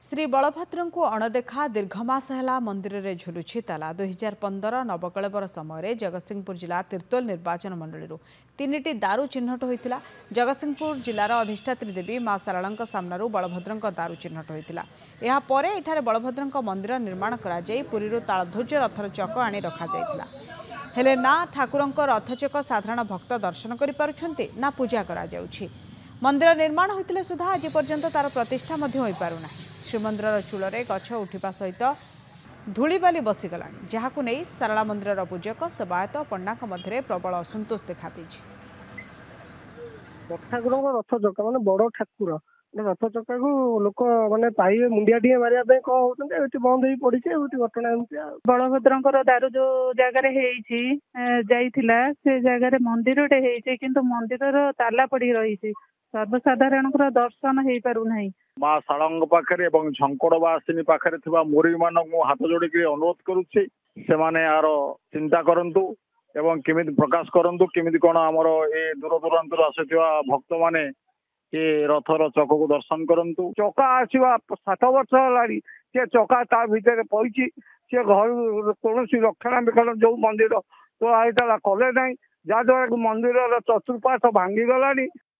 श्री बलभद्र को अणदेखा दीर्घमास है मंदिर में झुलुछि ताला 2015 नवकलेवर समय जगतसिंहपुर जिला तिर्तोल निर्वाचन मंडली तीन दारू चिन्हट होता। जगतसिंहपुर जिलार अधिष्ठात्री देवी मां साराला सामना बलभद्र दारू चिन्हट होता। यापर एठारे बलभद्र मंदिर निर्माण कर पुरी तालध्वज रथर चक आनी रखा हेले ना ठाकुर रथचक साधारण भक्त दर्शन करें ना पूजा करा मंदिर निर्माण होते सुधा आज पर्यंत तार प्रतिष्ठा हो पारुना। श्रीमंदिर चूल्हे गछ उठा सहित धूलीबाली बसीगला जहां नहीं सारला मंदिर पूजक सेवायत पंडा मध्य प्रबल असंतोष देखा ठाकुर रथ चक्का माने बड़ ठाकुर रथ चक्का को लोक माने पाइबे मुंडिया टी मारिया कौन होती बंद हो पड़ी घटना बलभद्र दारू जो जगार से जगार मंदिर किंतु मंदिर ताला पड़ी रही सर्वसाधारण दर्शन हो पारना। माँ शालांग पाखे झंकड़वासिनी पाखे मोरी मान हाथ जोड़ी अनुरोध करुच्ची से यार चिंता करंतु एवं केमिति प्रकाश करंतु केमिति कौन आमर ए दूर दूरांतर आसुवा भक्त माने ये रथर चक को दर्शन करंतु। चका आसवा 7 वर्ष है चका ता भीतर पड़ी सी घर कौन रक्षणाबेक्षण जो मंदिर तो आईला कले ना जहाद्वारा मंदिर चतुर्पाश भांगी गलानी।